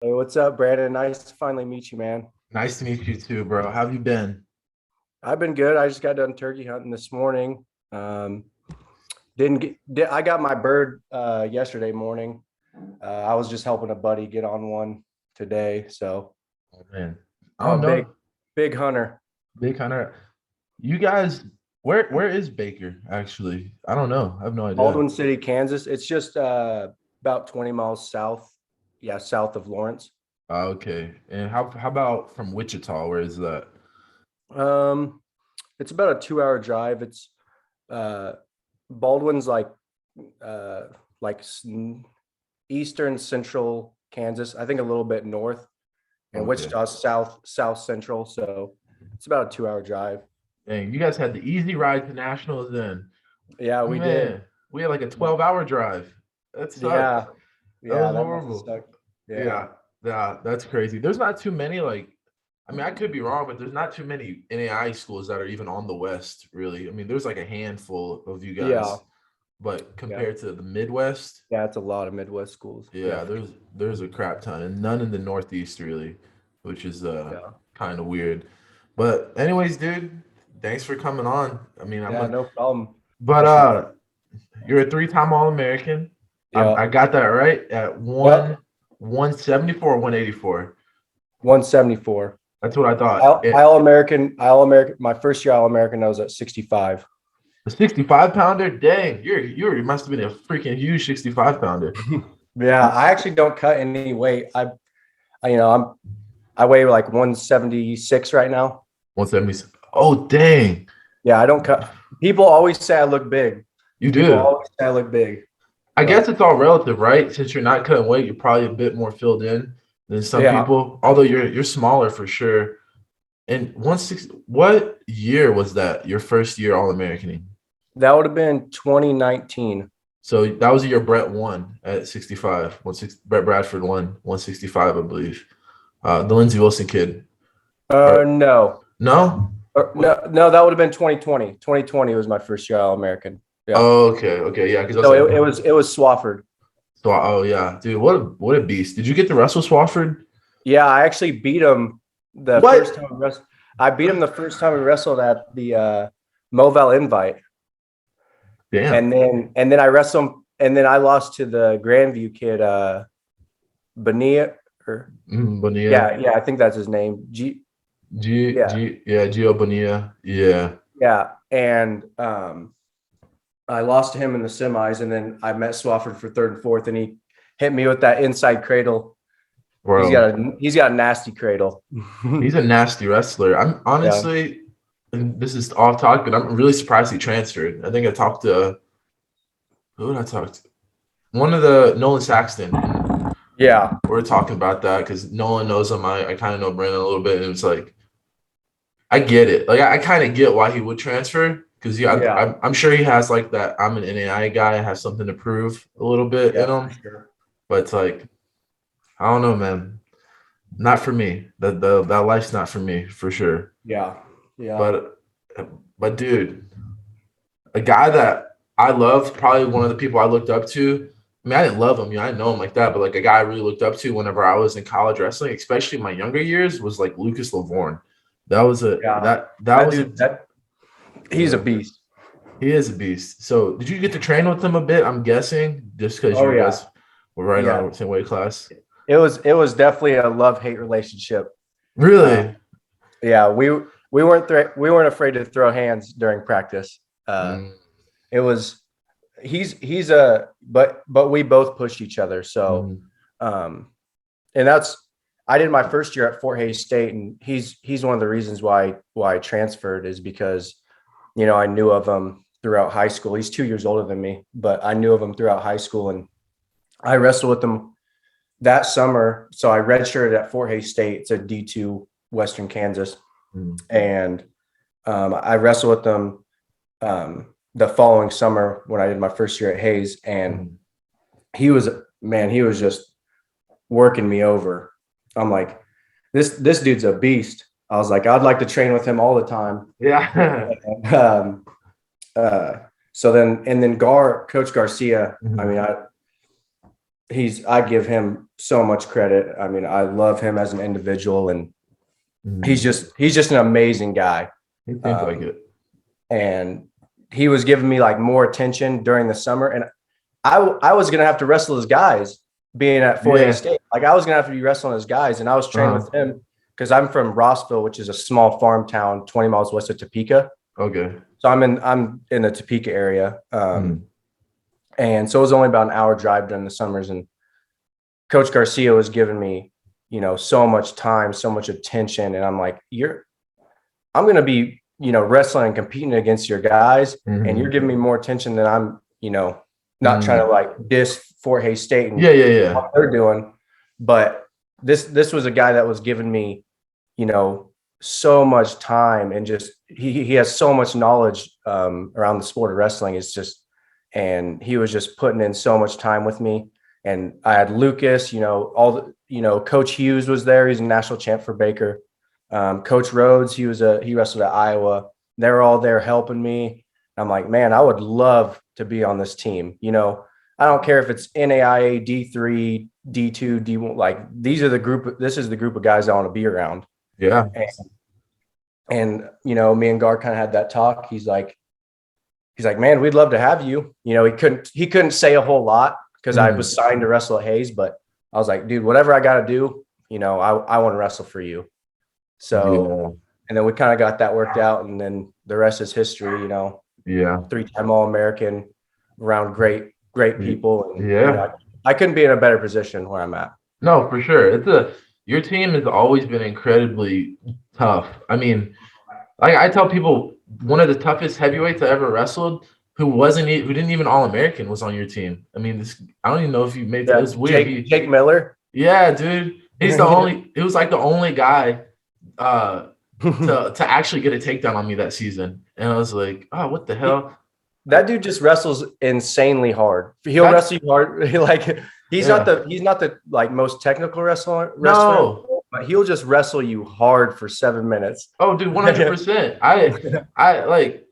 Hey, what's up, Brandon? Nice to finally meet you, man. Nice to meet you too, bro. How have you been? I've been good. I just got done turkey hunting this morning. Um, I got my bird yesterday morning. I was just helping a buddy get on one today. So Oh man, I I'm a don't know. big hunter. Big Hunter. You guys, where is Baker actually? I don't know. I have no idea. Baldwin City, Kansas. It's just about 20 miles south. Yeah, south of Lawrence. Okay. And how about from Wichita? Where is that? Um, it's about a 2 hour drive. It's uh Baldwin's uh like eastern central Kansas. I think a little bit north, and Okay. Wichita's south central. So it's about a 2 hour drive. Dang, you guys had the easy ride to nationals then. Yeah, we did. Man, we had like a 12-hour drive. That sucked. Yeah, That was yeah, that must have horrible. sucked. Yeah, Yeah, yeah, that's crazy. There's not too many I mean, I could be wrong, but there's not too many NAI schools that are even on the West, really. I mean, there's like a handful of you yeah, guys, but yeah, compared to the Midwest, yeah. It's a lot of Midwest schools. Yeah, yeah, for there's a crap ton, and none in the Northeast really, which is sure. kind of weird. But anyways, dude, thanks for coming on. I mean, Yeah, no problem. but Appreciate it. you're a three-time All-American. I Yeah. got that right at Yep. 174 or 184. 174. That's what I thought. I All American. I All American. My first year All American, I was at 65. A 65 pounder? Dang, you must have been a freaking huge 65 pounder. Yeah, I actually don't cut any weight. I I weigh like 176 right now. 170. Oh, dang. Yeah, I don't cut. People always say I look big. You People do. always say I look big, I guess but it's all relative, right? Since you're not cutting weight, you're probably a bit more filled in than some yeah, people. Although you're smaller for sure. And 160, what year was that? Your first year All-Americaning? that would have been 2019. So that was the year Brett won at 65. 16, Brett Bradford won 165, I believe. The Lindsey Wilson kid. Or No, no? What? no, that would have been 2020. 2020 was my first year All American. Yeah. Oh, okay, okay, yeah. Because I was So like, it was Swafford. so, oh yeah, dude, what a beast! Did you get to wrestle Swafford? Yeah, I actually beat him the first What? time we wrestled. I beat him the first time we wrestled at the Moval Invite, Damn. and then I wrestled him, and then I lost to the Grandview kid, Bonilla, or Bonilla. yeah, I think that's his name. Yeah, Yeah, Gio Bonilla. Yeah. yeah, and I lost to him in the semis, and then I met Swafford for third and fourth, and he hit me with that inside cradle. Bro, He's got a nasty cradle. he's a nasty wrestler. I'm Yeah, honestly, and this is off topic, but I'm really surprised he transferred. I think I talked to who did I talk to? One of the Nolan Saxton, and yeah, we're talking about that because Nolan knows him. I kind of know Brandon a little bit, and it's like I get it. Like I kind of get why he would transfer because yeah, yeah, I'm sure he has like that. I'm an NAI guy. I have something to prove a little bit yeah, in for him, sure. but it's like I don't know, man. Not for me. That life's not for me for sure. Yeah, yeah, But but dude, a guy that I loved, probably one of the people I looked up to. I mean, I didn't love him, I didn't know him like that, but like a guy I really looked up to whenever I was in college wrestling, especially in my younger years, was like Lucas Lavorne. yeah. That That was a dude, that he's a yeah, beast. he is a beast. So did you get to train with him a bit? I'm guessing just because Oh you yeah, guys were right yeah. on the same weight class. It was definitely a love hate relationship. Uh, Really? yeah, we weren't afraid to throw hands during practice. Mm, It was he's a but we both pushed each other. So mm, um, and that's I did my first year at Fort Hays State, and he's one of the reasons why I transferred is because I knew of him throughout high school. He's 2 years older than me, but I knew of him throughout high school, and I wrestled with him that summer. So I redshirted at Fort Hays State. It's a D2 Western Kansas, mm. and I wrestled with them the following summer when I did my first year at Hayes, and Mm. he was just working me over. I'm like, this dude's a beast. I was like, I'd like to train with him all the time. Yeah. Um, so then, and then Coach Garcia, I Mhm. mean, I give him so much credit. I mean, I love him as an individual, and Mhm. he's just an amazing guy. He seems like it. And he was giving me like more attention during the summer, and I was gonna have to wrestle his guys being at Fort Hays State. Like I was gonna have to be wrestling his guys, and I was training with him because I'm from Rossville, which is a small farm town 20 miles west of Topeka. Okay. So I'm in the Topeka area. And so it was only about an hour drive during the summers. And Coach Garcia was giving me, so much time, so much attention. And I'm like, I'm going to be, wrestling and competing against your guys. And you're giving me more attention than I'm, not trying to like diss Fort Hays State and what they're doing. But this was a guy that was giving me, so much time, and just, he has so much knowledge around the sport of wrestling. It's just, and he was just putting in so much time with me. And I had Lucas, Coach Hughes was there. He's a national champ for Baker. Coach Rhodes, he wrestled at Iowa. They're all there helping me. I'm like, man, I would love to be on this team. I don't care if it's NAIA, D3, D2, D1, like this is the group of guys I want to be around. Yeah. And me and Gar kind of had that talk. He's like, man, we'd love to have you. He couldn't say a whole lot because I was signed to wrestle at Hayes, but I was like, dude, whatever I got to do, I want to wrestle for you. So, and then we kind of got that worked out, and then the rest is history, 3-time All-American, around great people. And, I couldn't be in a better position where I'm at. No, for sure. Your team has always been incredibly tough. I mean, like I tell people, one of the toughest heavyweights I ever wrestled, who didn't even All-American, was on your team. I mean, I don't even know if you made that. It's weird. Jake Miller. Yeah, dude. He's he was like the only guy to actually get a takedown on me that season. And I was like, oh, what the hell? That dude just wrestles insanely hard. He'll wrestle you hard. Like he's not the like most technical wrestler. No. But he'll just wrestle you hard for 7 minutes. Oh, dude, 100%. I like,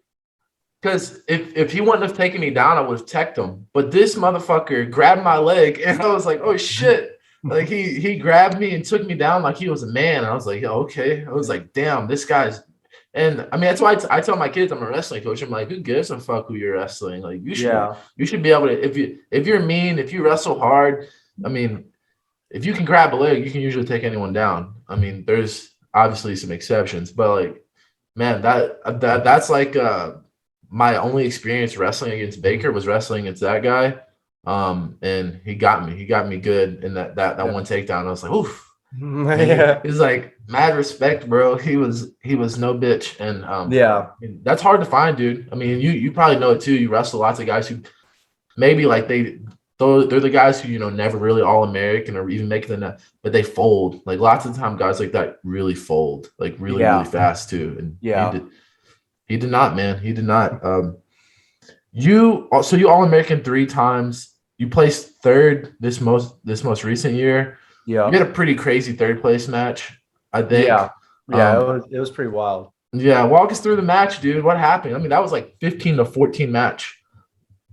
because if he wouldn't have taken me down, I would have teched him. But this motherfucker grabbed my leg, and I was like, oh shit. Like he grabbed me and took me down like he was a man. And I was like, yeah, okay. I was like, damn, this guy's. And I mean, that's why I tell my kids I'm a wrestling coach. I'm like, who gives a fuck who you're wrestling? Like you should be able to, if you're mean, if you wrestle hard, I mean, if you can grab a leg, you can usually take anyone down. I mean, there's obviously some exceptions, but like, man, that's like my only experience wrestling against Baker was wrestling against that guy. And he got me good in that one takedown. I was like, oof. Yeah. He's like, mad respect, bro. He was no bitch. And that's hard to find, dude. I mean, you probably know it too. You wrestle lots of guys who maybe like they're the guys who never really All-American or even make the net, but they fold. Like lots of the time guys like that really fold, like really fast too. And he did not, man. He did not. You All-American 3 times. You placed third this most recent year. Yeah, you had a pretty crazy third place match, I think. Yeah, it was pretty wild. Yeah, walk us through the match, dude. What happened? I mean, that was like 15-14 match.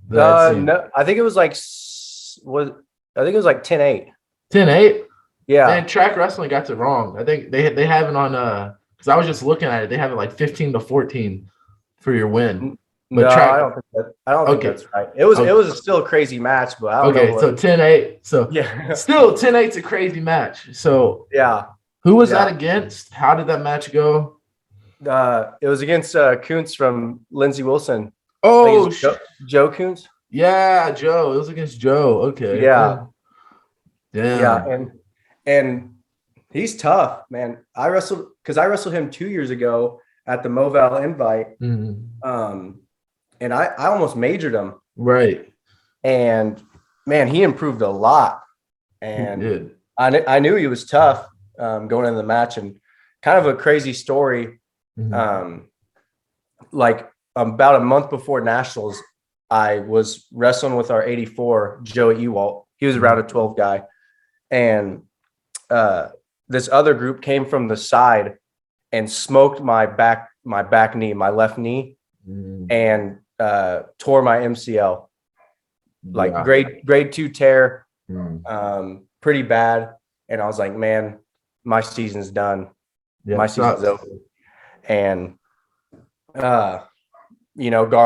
No, I think it was like 10-8. 10-8? Yeah. Man, Track Wrestling got it wrong. I think they have it on because I was just looking at it. They have it like 15-14 for your win. But I don't think that's right. It was still a crazy match, but I don't know. So 10-8. So still 10-8's a crazy match. So who was that against? How did that match go? It was against Kuntz from Lindsey Wilson. Oh, Joe Kuntz. Yeah, Joe. It was against Joe. Okay. Yeah. Yeah. And he's tough, man. I wrestled him 2 years ago at the Moval Invite. Mm-hmm. And I almost majored him. Right. And man, he improved a lot. And he did. I knew he was tough going into the match. And kind of a crazy story. Mm-hmm. Like about a month before Nationals, I was wrestling with our 84, Joe Ewalt. He was a round of 12 guy. And this other group came from the side and smoked my back knee, my left knee, and tore my MCL, like grade 2 tear. pretty bad. And I was like, man, my season's done. Yeah, My season's over. And, Gar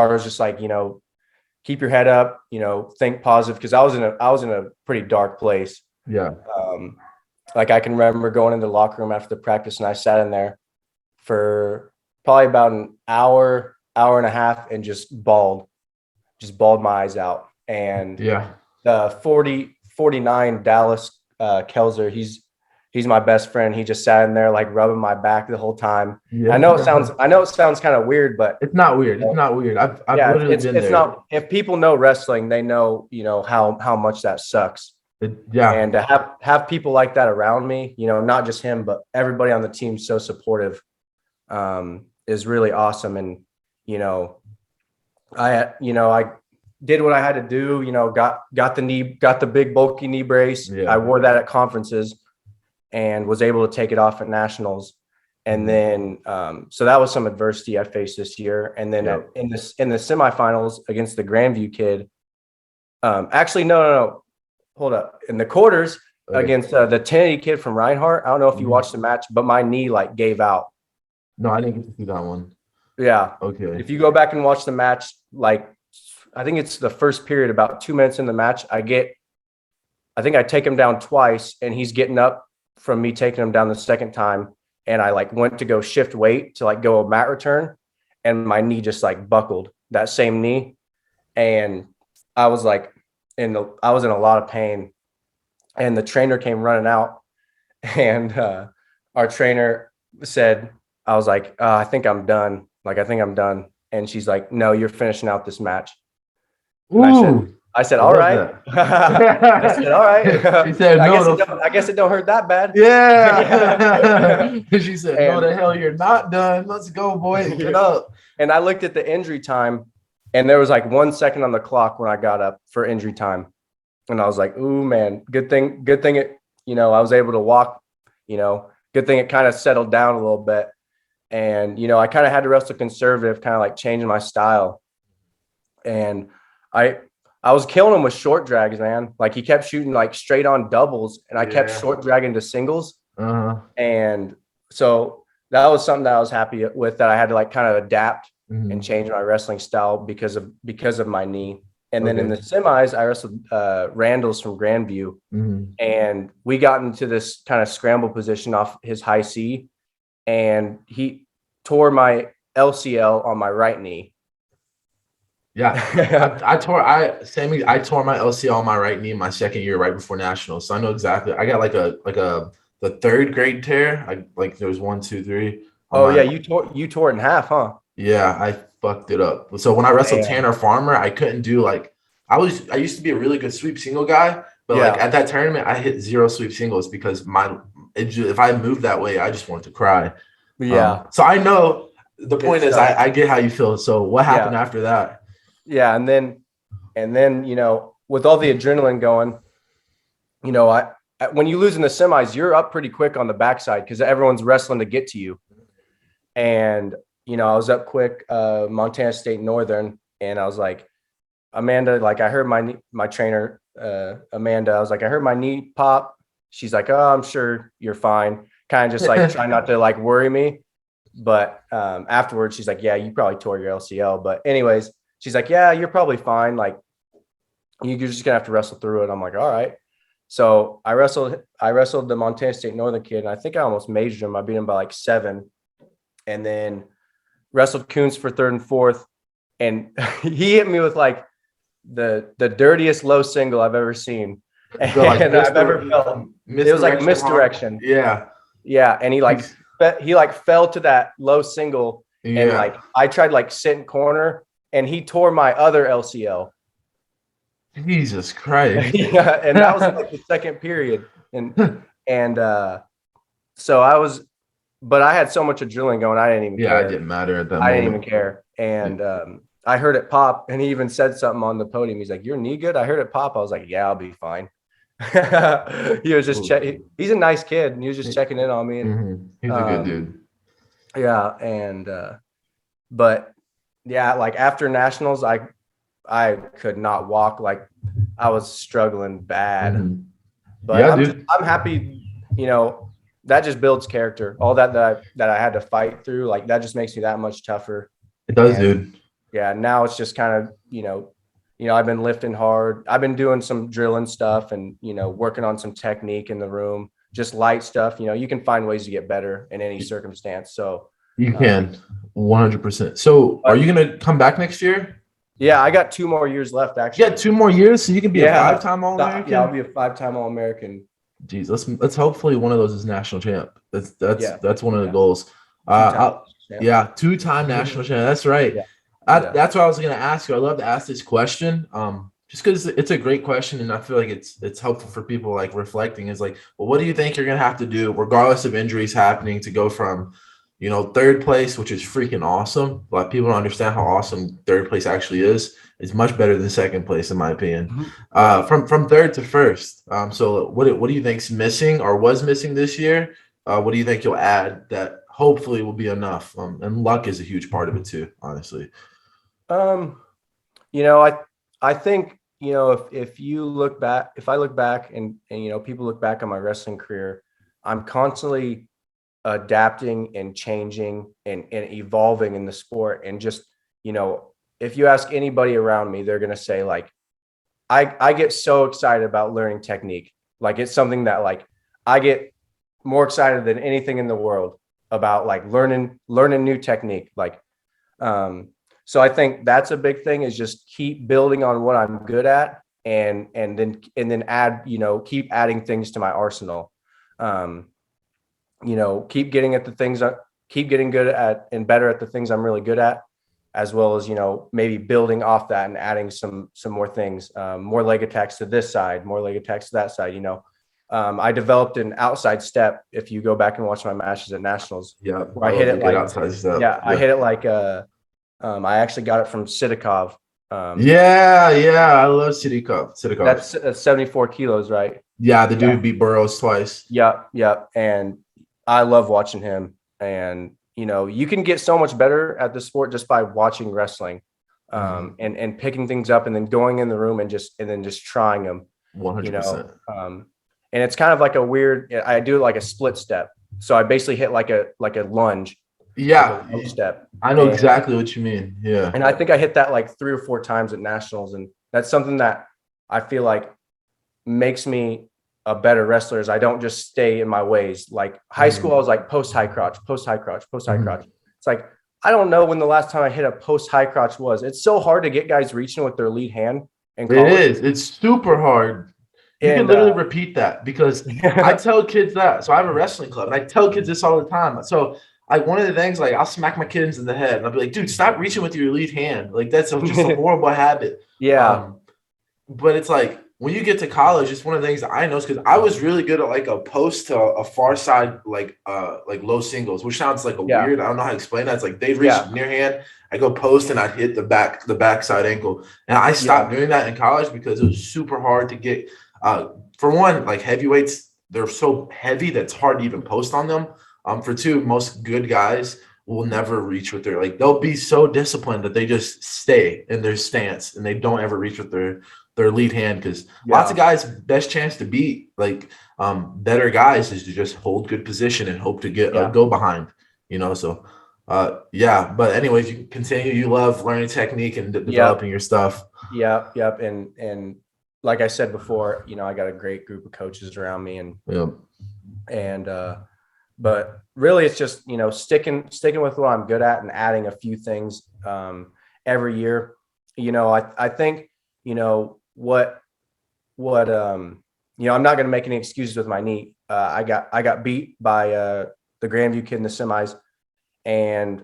was just like, keep your head up, think positive. Cause I was in a pretty dark place. Yeah. Like I can remember going into the locker room after the practice and I sat in there for probably about an hour and a half and just bawled my eyes out. And the 49 Dallas Kelzer, he's my best friend. He just sat in there like rubbing my back the whole time. Yeah. I know it sounds kind of weird, but it's not weird. It's not weird. I've literally been there. Not, if people know wrestling, they know, how much that sucks. And to have people like that around me, not just him, but everybody on the team so supportive, is really awesome. And, I did what I had to do, got the big bulky knee brace. Yeah. I wore that at conferences and was able to take it off at nationals. And then, so that was some adversity I faced this year. And then in the semifinals against the Grandview kid, actually, no. Hold up. In the quarters against the 1080 kid from Reinhardt, I don't know if you watched the match, but my knee like gave out. No, I didn't get to see that one. Yeah. Okay. If you go back and watch the match, like I think it's the first period, about 2 minutes in the match, I think I take him down twice and he's getting up from me taking him down the second time. And I like went to go shift weight to like go a mat return and my knee just like buckled, that same knee. And I was like, I was in a lot of pain, and the trainer came running out, and our trainer said, I was like, I think I'm done. And she's like, no, you're finishing out this match. And I said, all right. I said, all right. She said, I guess it don't hurt that bad. Yeah. She said, no, the hell, you're not done. Let's go, boy. Get up. And I looked at the injury time, and there was like 1 second on the clock when I got up for injury time. And I was like, ooh, man, good thing it, I was able to walk, good thing it kind of settled down a little bit. And, I kind of had to wrestle conservative, kind of like changing my style. And I was killing him with short drags, man. Like he kept shooting like straight on doubles and I kept short dragging to singles. And so that was something that I was happy with, that I had to like kind of adapt and change my wrestling style because of my knee. And then in the semis, I wrestled Randall's from Grandview, and we got into this kind of scramble position off his high C, and he tore my LCL on my right knee. Yeah, I tore my LCL on my right knee my second year right before nationals, so I know exactly. I got the third grade tear. There was 1, 2, 3. Oh yeah, you tore it in half, huh? Yeah, I fucked it up. So when I wrestled Tanner Farmer, I couldn't do I used to be a really good sweep single guy, but at that tournament I hit 0 sweep singles because if I moved that way, I just wanted to cry. Yeah. So I know the point is I get how you feel. So what happened after that? Yeah, and then with all the adrenaline going, when you lose in the semis, you're up pretty quick on the backside because everyone's wrestling to get to you. And I was up quick, Montana State Northern, and I was like, Amanda, like I heard my trainer, Amanda, I was like, I heard my knee pop. She's like, oh, I'm sure you're fine. Kind of just like trying not to like worry me. But afterwards, she's like, yeah, you probably tore your LCL. But anyways, she's like, yeah, you're probably fine. Like you're just gonna have to wrestle through it. I'm like, all right. So I wrestled the Montana State Northern kid, and I think I almost majored him. I beat him by like 7. And then wrestled Coons for 3rd and 4th, and he hit me with like the dirtiest low single I've ever seen, and I've ever felt. It was like misdirection. Yeah, and he fell to that low single, and like I tried like sit in corner, and he tore my other LCL. Jesus Christ! Yeah, and that was like the second period, and so I was. But I had so much adrenaline going, I didn't even care. Yeah, it didn't matter at that moment. I didn't even care. And I heard it pop, and he even said something on the podium. He's like, your knee good? I heard it pop. I was like, yeah, I'll be fine. He was just he's a nice kid, and he was just checking in on me. And, he's a good dude. Yeah, and but yeah, like after nationals, I could not walk. Like I was struggling bad. But Yeah, dude. I'm happy, that just builds character. All that I had to fight through, like that just makes me that much tougher. It does, And dude. yeah, now it's just kind of, I've been lifting hard. I've been doing some drilling stuff and, working on some technique in the room, just light stuff. You can find ways to get better in any circumstance. So You can 100%. So are you going to come back next year? yeah, I got 2 more years left, You actually. got 2 more years, so you can be a Yeah. 5-time All-American. Yeah, I'll be a 5-time All-American. Jeez, let's hopefully one of those is national champ. That's one of the goals. 2-time Yeah, 2-time national champ. That's right. Yeah. That's what I was going to ask you. I love to ask this question, just because it's a great question, and I feel like it's helpful for people like reflecting. Is like, well, what do you think you're going to have to do, regardless of injuries happening, to go from, third place, which is freaking awesome. Like people don't understand how awesome third place actually is. It's much better than second place, in my opinion. From third to first. So what do you think's missing or was missing this year? What do you think you'll add that hopefully will be enough? And luck is a huge part of it too, honestly. I think, if I look back and people look back on my wrestling career, I'm constantly adapting and changing and evolving in the sport. And just, if you ask anybody around me, they're going to say like, I get so excited about learning technique. Like it's something that like I get more excited than anything in the world about like learning new technique. Like, so I think that's a big thing, is just keep building on what I'm good at and then add, keep adding things to my arsenal. Keep getting good at and better at the things I'm really good at, as well as, maybe building off that and adding some more things, more leg attacks to this side, more leg attacks to that side. I developed an outside step. If you go back and watch my matches at nationals, Yeah, where I hit it like outside step. I hit it like I actually got it from Sidikov. Yeah, I love Sidikov. That's 74 kilos, right? Yeah, the dude who beat Burroughs twice. Yep. And I love watching him. And you can get so much better at the sport just by watching wrestling, and picking things up and then going in the room and then just trying them. 100%. And it's kind of like I do like a split step. So I basically hit like a lunge. Yeah. Like a step. I know exactly what you mean. Yeah. And I think I hit that like 3 or 4 times at nationals. And that's something that I feel like makes me a better wrestler, is I don't just stay in my ways. Like high school, I was like post high crotch. It's like, I don't know when the last time I hit a post high crotch was. It's so hard to get guys reaching with their lead hand. It is. It's super hard. You can literally repeat that, because I tell kids that. So I have a wrestling club and I tell kids this all the time. So one of the things, like I'll smack my kids in the head and I'll be like, dude, stop reaching with your lead hand. Like that's just a horrible habit. Yeah. But it's like, when you get to college, it's one of the things that I know, because I was really good at like a post to a far side, like low singles, which sounds like weird. I don't know how to explain that. It's like they'd reach near hand, I go post and I'd hit the backside ankle. And I stopped doing that in college because it was super hard to get. For one, like heavyweights, they're so heavy that's hard to even post on them. For two, most good guys will never reach with their, like they'll be so disciplined that they just stay in their stance and they don't ever reach with their lead hand, because lots of guys' best chance to beat like better guys is to just hold good position and hope to get a go behind, so but anyways, you continue. You love learning technique and developing your stuff. Yep. And like I said before, I got a great group of coaches around me, but really it's just, sticking with what I'm good at and adding a few things every year. I think, what I'm not going to make any excuses with my knee. I got beat by the Grandview kid in the semis, and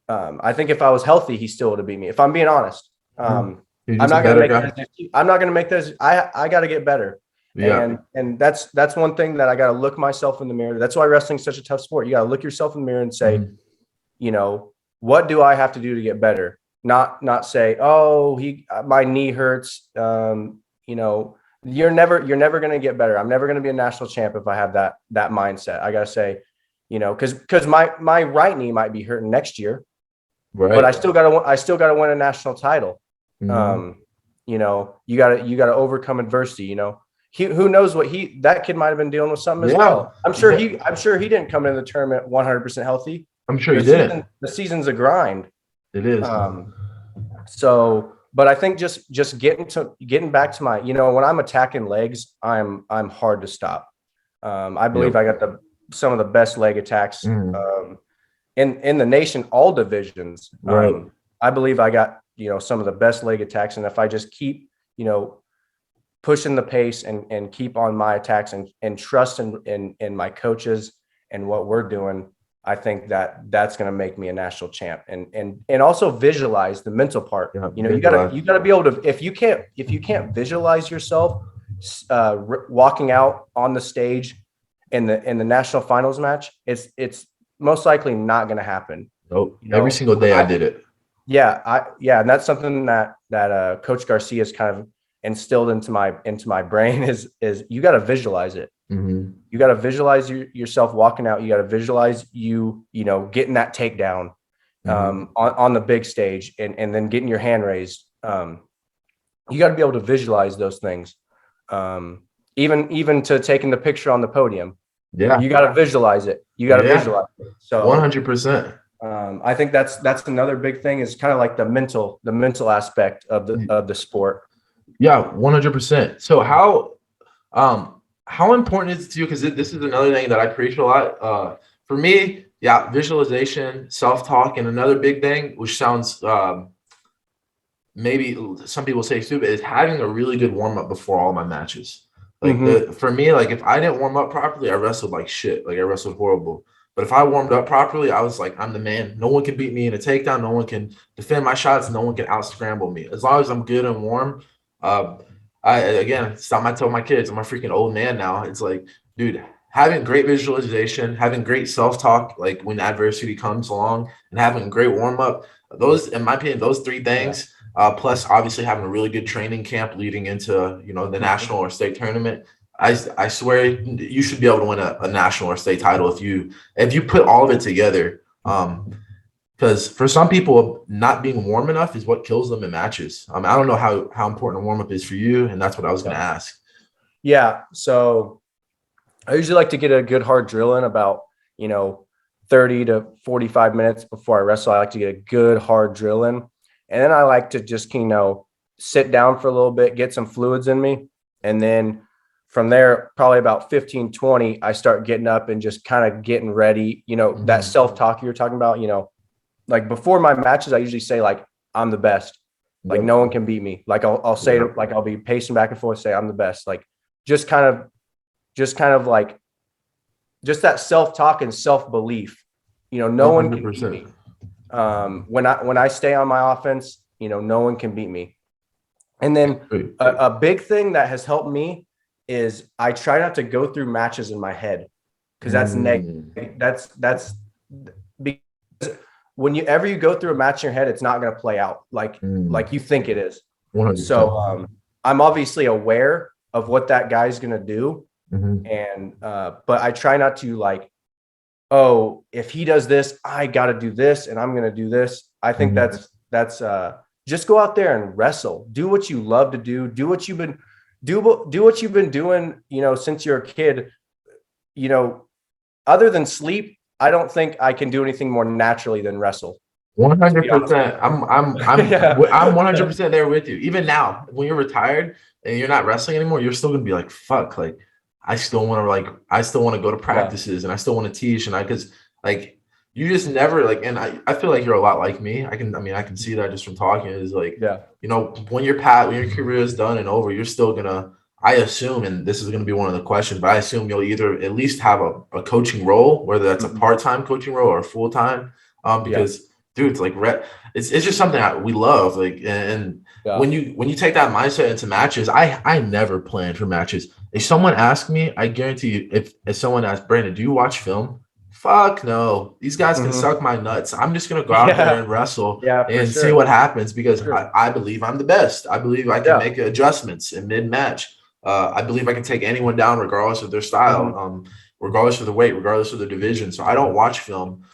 I think if I was healthy, he still would have beat me. If I'm being honest, I'm not going to make those. I got to get better. Yeah. And that's one thing that I got to look myself in the mirror. That's why wrestling is such a tough sport. You got to look yourself in the mirror and say, what do I have to do to get better? Not say, oh, my knee hurts. You're never going to get better. I'm never going to be a national champ if I have that mindset. I got to say, because my right knee might be hurting next year, right? But I still got to win a national title. You got to overcome adversity. who knows what that kid might have been dealing with something as well. I'm sure he didn't come into the tournament 100% healthy. I'm sure he didn't. The season's a grind. It is. So, but I think just getting back to my, when I'm attacking legs, I'm hard to stop. I believe I got some of the best leg attacks in the nation, all divisions. Right. I believe I got, some of the best leg attacks. And if I just keep, pushing the pace and keep on my attacks and trust in my coaches and what we're doing, I think that's going to make me a national champ. And also visualize the mental part. Yeah, you gotta be able to, if you can't visualize yourself walking out on the stage in the national finals match, it's most likely not going to happen. Nope. Every single day I did it. Yeah. And that's something that Coach Garcia has kind of instilled into my brain is you got to visualize it. Mm-hmm. You got to visualize yourself walking out. You got to visualize getting that takedown on the big stage and then getting your hand raised. You got to be able to visualize those things. Even to taking the picture on the podium. Yeah. You got to visualize it. Visualize it. So 100%. I think that's another big thing is kind of like the mental aspect of the sport. Yeah, 100%. So how important is it to you? Because this is another thing that I preach a lot. For me, visualization, self-talk, and another big thing, which sounds maybe some people say stupid, is having a really good warm-up before all my matches. Like for me, like if I didn't warm up properly, I wrestled like shit. Like I wrestled horrible. But if I warmed up properly, I was like, I'm the man. No one can beat me in a takedown. No one can defend my shots. No one can out-scramble me. As long as I'm good and warm. It's not I tell my kids, I'm a freaking old man now. It's like, dude, having great visualization, having great self-talk, like when adversity comes along, and having a great warm-up, those, in my opinion, those three things, plus obviously having a really good training camp leading into, the national or state tournament. I swear you should be able to win a national or state title if you put all of it together. Because for some people, not being warm enough is what kills them in matches. I don't know how important a warm-up is for you, and that's what I was going to ask. Yeah, so I usually like to get a good hard drill in about, 30 to 45 minutes before I wrestle. I like to get a good hard drill in. And then I like to just, sit down for a little bit, get some fluids in me. And then from there, probably about 15, 20, I start getting up and just kind of getting ready, that self-talk you were talking about, like before my matches, I usually say like, I'm the best. Like no one can beat me. Like I'll say it, like I'll be pacing back and forth, say I'm the best. Like just kind of like just that self-talk and self-belief, no 100%. One can beat me. When I stay on my offense, no one can beat me. And then a big thing that has helped me is I try not to go through matches in my head because that's negative. That's because whenever you go through a match in your head, it's not going to play out like you think it is. 100%. So I'm obviously aware of what that guy's going to do. And but I try not to like, oh, if he does this, I got to do this and I'm going to do this. I think that's just go out there and wrestle. Do what you love to do. Do what you've been doing, since you're a kid. Other than sleep, I don't think I can do anything more naturally than wrestle. 100%. I'm 100% there with you. Even now, when you're retired and you're not wrestling anymore, you're still gonna be like, fuck, like I still want to go to practices and I still want to teach, and because like you just never like, and I feel like you're a lot like me. I can see that just from talking. Is like, when your career is done and over, you're still gonna, I assume, and this is going to be one of the questions, but I assume you'll either at least have a coaching role, whether that's a part-time coaching role or full-time, because dude, it's like it's just something that we love. Like, and when you take that mindset into matches, I never plan for matches. If someone asks me, I guarantee you, if someone asks, Brandon, do you watch film? Fuck no. These guys can suck my nuts. I'm just going to go out there and wrestle and see what happens, because I believe I'm the best. I believe I can make adjustments in mid-match. I believe I can take anyone down regardless of their style, regardless of the weight, regardless of the division. So I don't watch film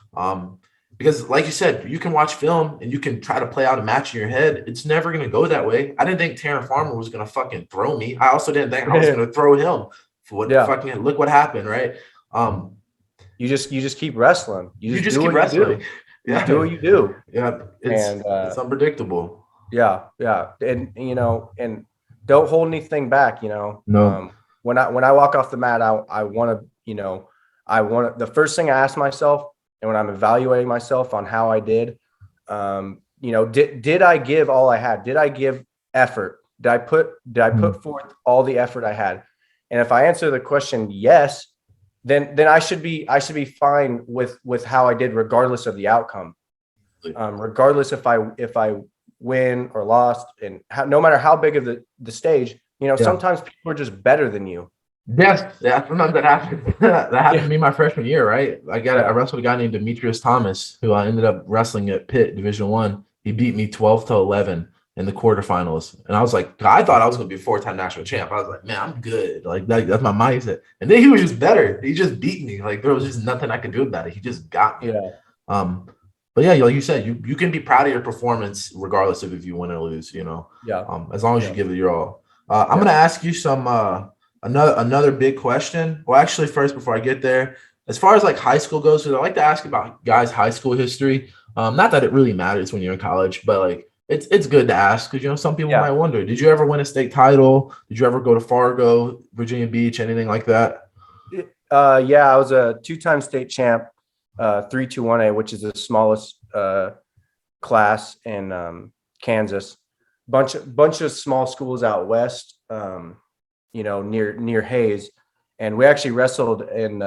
Because like you said, you can watch film and you can try to play out a match in your head. It's never going to go that way. I didn't think Terrence Farmer was going to fucking throw me. I also didn't think I was going to throw him. For what fucking look what happened, right? You just keep wrestling. You just keep wrestling. You do what you do. Yeah, it's unpredictable. Yeah, and and don't hold anything back. No. When I walk off the mat, I want to. The first thing I ask myself, and when I'm evaluating myself on how I did, did I give all I had? Did I give effort? Did I put forth all the effort I had? And if I answer the question yes, then I should be fine with how I did, regardless of the outcome. Regardless if I win or lost, and no matter how big of the stage, sometimes people are just better than you. Yes, sometimes that happened. That happened to me my freshman year, right? I wrestled a guy named Demetrius Thomas, who I ended up wrestling at Pitt Division I. He beat me 12-11 in the quarterfinals, and I was like, I thought I was going to be a 4-time national champ. I was like, man, I'm good. Like that's my mindset. And then he was just better. He just beat me. Like there was just nothing I could do about it. He just got me. Yeah. But yeah, like you said, you can be proud of your performance regardless of if you win or lose. As long as you give it your all. I'm going to ask you some. Another big question. Well, actually, first, before I get there, as far as like high school goes, I like to ask about guys' high school history. Not that it really matters when you're in college, but like it's good to ask because some people might wonder, did you ever win a state title? Did you ever go to Fargo, Virginia Beach, anything like that? I was a 2-time state champ, 321A, which is the smallest class in Kansas. Bunch of small schools out west. Near Hayes, and we actually wrestled in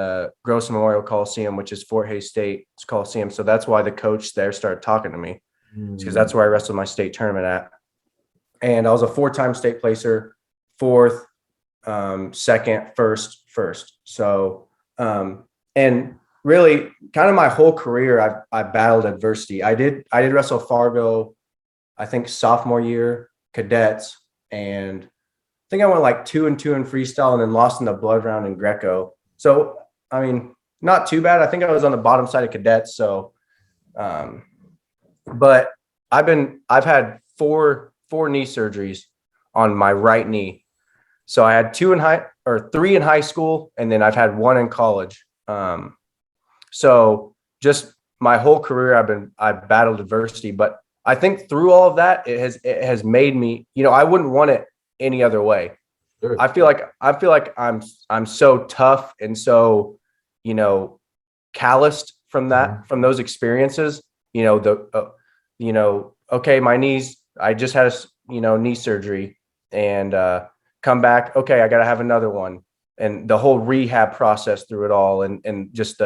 Gross Memorial Coliseum, which is Fort Hays State's Coliseum. So that's why the coach there started talking to me, because that's where I wrestled my state tournament at. And I was a 4-time state placer, 4th, 2nd, 1st. So, and really, kind of my whole career, I battled adversity. I did wrestle Fargo, I think sophomore year, cadets, and I think I went like 2-2 in freestyle and then lost in the blood round in Greco. So, I mean, not too bad. I think I was on the bottom side of cadets. So, but I've had four knee surgeries on my right knee. So I had 3 in high school, and then I've had 1 in college. So just my whole career, I've battled adversity, but I think through all of that, it has made me, I wouldn't want it any other way. Sure. I feel like I'm so tough and so, calloused from those experiences, okay, my knees, I just had a, knee surgery and, come back. Okay. I got to have another one, and the whole rehab process through it all. And just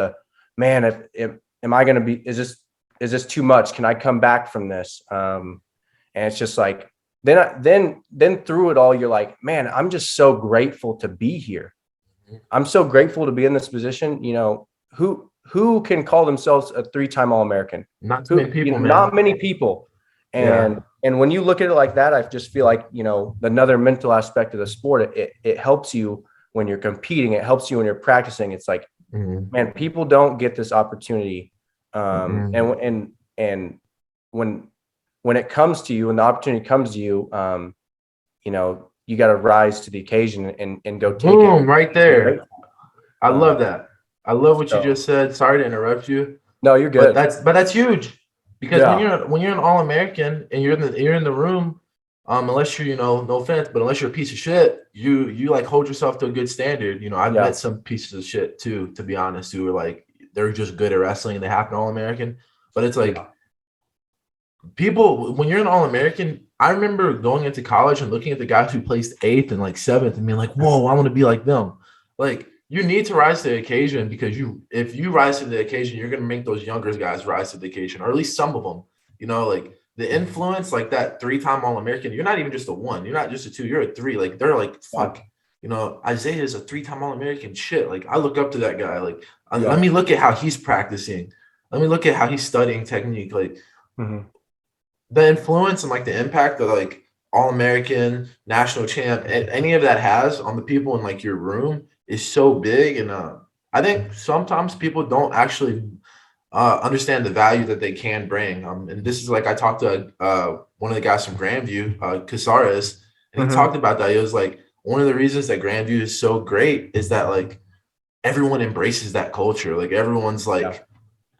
man, am I going to be, is this too much? Can I come back from this? And it's just like, then through it all, you're like, man, I'm just so grateful to be here. I'm so grateful to be in this position. Who can call themselves a 3-time All-American? Not too many people, man. Not many people. And when you look at it like that, I just feel like, another mental aspect of the sport, it helps you when you're competing. It helps you when you're practicing. It's like, man, people don't get this opportunity. And when it comes to you, when the opportunity comes to you, you got to rise to the occasion and go take it. Right there. I love that. I love what you just said. Sorry to interrupt you. No, you're good. But that's huge, because when you're an All-American and you're in the room, unless you're, no offense, but unless you're a piece of shit, you like hold yourself to a good standard. I've met some pieces of shit too, to be honest, who are like, they're just good at wrestling and they happen All-American. But it's like, people, when you're an All-American, I remember going into college and looking at the guys who placed 8th and like 7th and being like, whoa, I want to be like them. Like, you need to rise to the occasion, because if you rise to the occasion, you're going to make those younger guys rise to the occasion, or at least some of them. Like the influence, like that 3-time All-American, you're not even just a 1. You're not just a 2. You're a 3. Like, they're like, fuck. Isaiah is a 3-time All-American. Shit. Like, I look up to that guy. Like, let me look at how he's practicing. Let me look at how he's studying technique. Like, the influence and like the impact of like All-American, national champ, any of that has on the people in like your room is so big. And I think sometimes people don't actually understand the value that they can bring. And this is like, I talked to one of the guys from Grandview, Casares, and he talked about that. It was like, one of the reasons that Grandview is so great is that like everyone embraces that culture. Like everyone's like,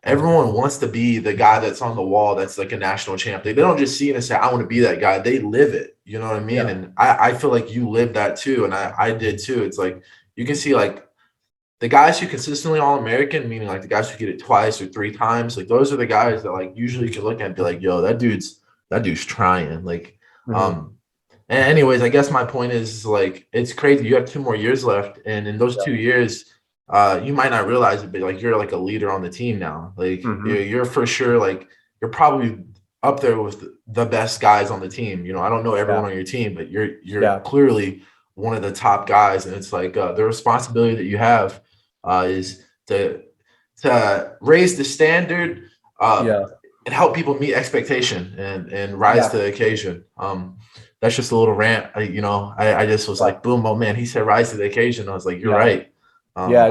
everyone wants to be the guy that's on the wall that's like a national champ. They don't just see it and say, I want to be that guy. They live it. You know what I mean? Yeah. And I feel like you lived that too. And I did too. It's like you can see like the guys who consistently All-American, meaning like the guys who get it twice or three times, like those are the guys that like usually you can look at and be like, yo, that dude's trying. Like, and anyways, I guess my point is like it's crazy. You have 2 more years left, and in those 2 years, you might not realize it, but like you're like a leader on the team now. Like you're for sure like you're probably up there with the best guys on the team. You know, I don't know everyone on your team, but you're clearly one of the top guys, and it's like the responsibility that you have is to raise the standard and help people meet expectation and rise to the occasion. That's just a little rant. I just was like, boom, oh man, he said rise to the occasion. I was like, you're right.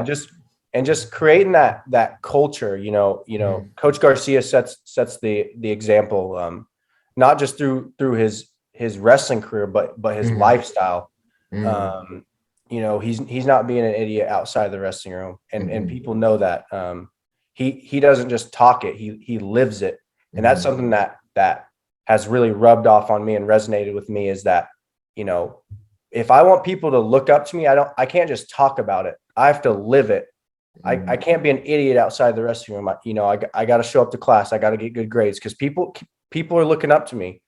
Just creating that culture, Coach Garcia sets the example, not just through his wrestling career, but his lifestyle. He's not being an idiot outside the wrestling room, and people know that. He doesn't just talk it, he lives it. And that's something that has really rubbed off on me and resonated with me, is that, if I want people to look up to me, I can't just talk about it. I have to live it. I can't be an idiot outside the wrestling room. I got to show up to class. I got to get good grades because people are looking up to me.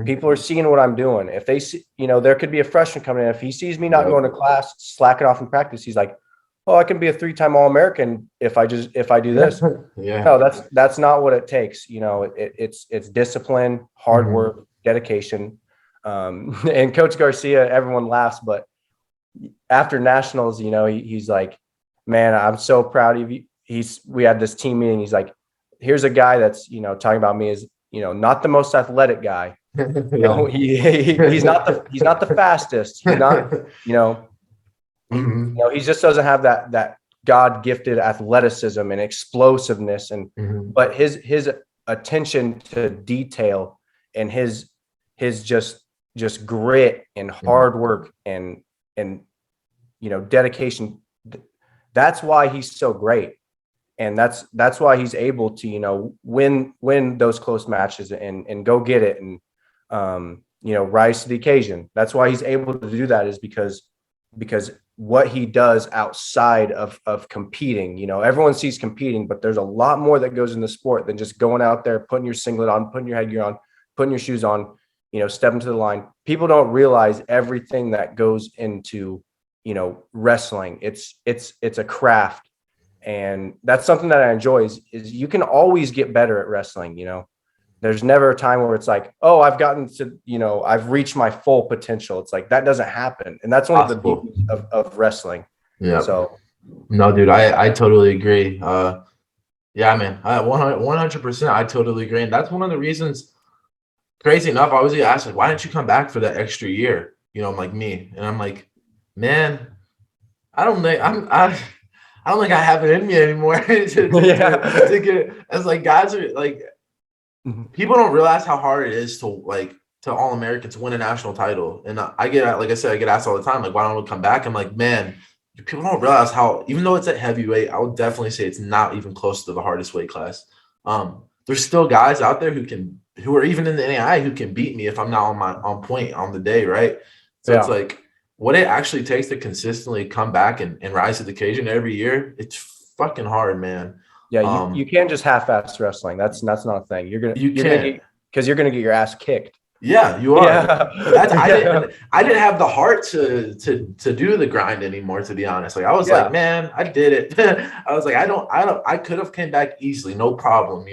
People are seeing what I'm doing. If they see, there could be a freshman coming in. If he sees me not going to class, slacking off in practice, he's like, oh, I can be a 3-time All-American if I do this. No, that's not what it takes. It's discipline, hard work, dedication. And Coach Garcia, everyone laughs, but after nationals, he's like, man, I'm so proud of you. We had this team meeting. He's like, here's a guy that's, talking about me as, not the most athletic guy. He's not the fastest. He's not, he just doesn't have that God gifted athleticism and explosiveness. But his attention to detail and his just grit and hard work and dedication. That's why he's so great. And that's why he's able to, win those close matches and go get it and, rise to the occasion. That's why he's able to do that, is because what he does outside of competing, everyone sees competing, but there's a lot more that goes in the sport than just going out there, putting your singlet on, putting your headgear on, putting your shoes on, stepping to the line. People don't realize everything that goes into, wrestling. It's a craft. And that's something that I enjoy is you can always get better at wrestling. There's never a time where it's like, oh, I've gotten to, I've reached my full potential. It's like, that doesn't happen. And that's one of the beauties of wrestling. Yeah. So. No, dude, I totally agree. Yeah, man, 100%. I totally agree. And that's one of the reasons, crazy enough, I was asked, like, why didn't you come back for that extra year? I'm like, me. And I'm like, man, I don't think I have it in me anymore to get. It's like guys are like, people don't realize how hard it is to All-American to win a national title. And I get asked all the time, like, why don't we come back? I'm like, man, people don't realize how, even though it's at heavyweight, I would definitely say it's not even close to the hardest weight class. There's still guys out there who are even in the NAIA who can beat me if I'm not on point on the day, right? So it's like, what it actually takes to consistently come back and rise to the occasion every year, it's fucking hard, man. Yeah, you can't just half-ass wrestling. That's not a thing. Because you're gonna get your ass kicked. Yeah, you are. Yeah. I didn't have the heart to do the grind anymore, to be honest. Like I was like, man, I did it. I was like, I could have came back easily, no problem,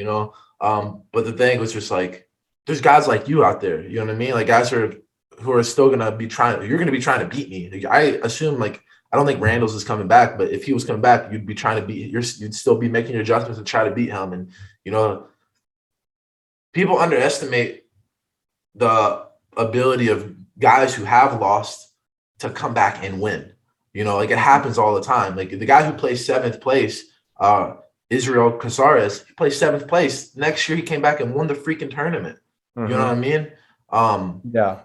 But the thing was just like, there's guys like you out there, you know what I mean? Like guys who are still gonna be trying. You're gonna be trying to beat me. Like, I assume I don't think Randall's is coming back, but if he was coming back, you'd be trying to beat. You'd still be making your adjustments to try to beat him. And people underestimate the ability of guys who have lost to come back and win. It happens all the time. Like the guy who plays 7th place, Israel Casares. He placed 7th place. Next year, he came back and won the freaking tournament. You know what I mean? Yeah.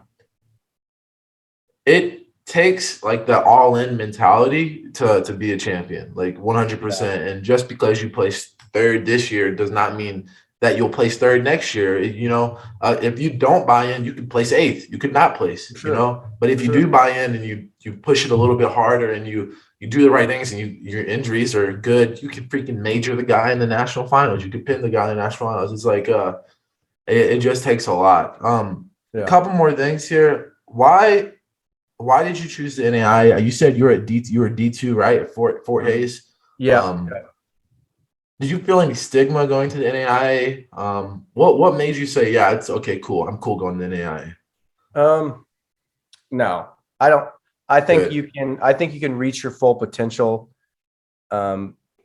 It takes like the all-in mentality to be a champion, like 100%. And just because you placed 3rd this year does not mean that you'll place 3rd next year. If you don't buy in, you could place 8th. You could not place, Sure. But if you do buy in and you push it a little bit harder and you do the right things and your injuries are good, you could freaking major the guy in the national finals. You could pin the guy in the national finals. It's like it just takes a lot. A couple more things here. Why did you choose the NAI? You said you were D2, right? At Fort Hayes. Yeah. Did you feel any stigma going to the NAI? What made you say, yeah, it's okay, cool. I'm cool going to the NAI? No, I don't. I think Good. you can reach your full potential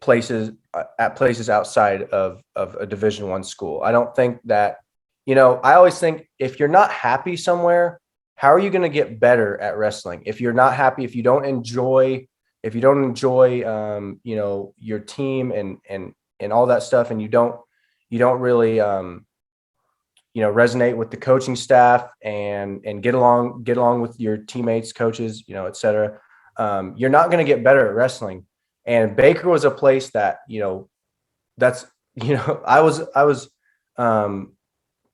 places outside of a Division I school. I don't think that, I always think if you're not happy somewhere, how are you going to get better at wrestling? If you're not happy, if you don't enjoy your team and all that stuff, and you don't really resonate with the coaching staff and get along with your teammates, coaches, et cetera, you're not going to get better at wrestling. And Baker was a place that, that's, I was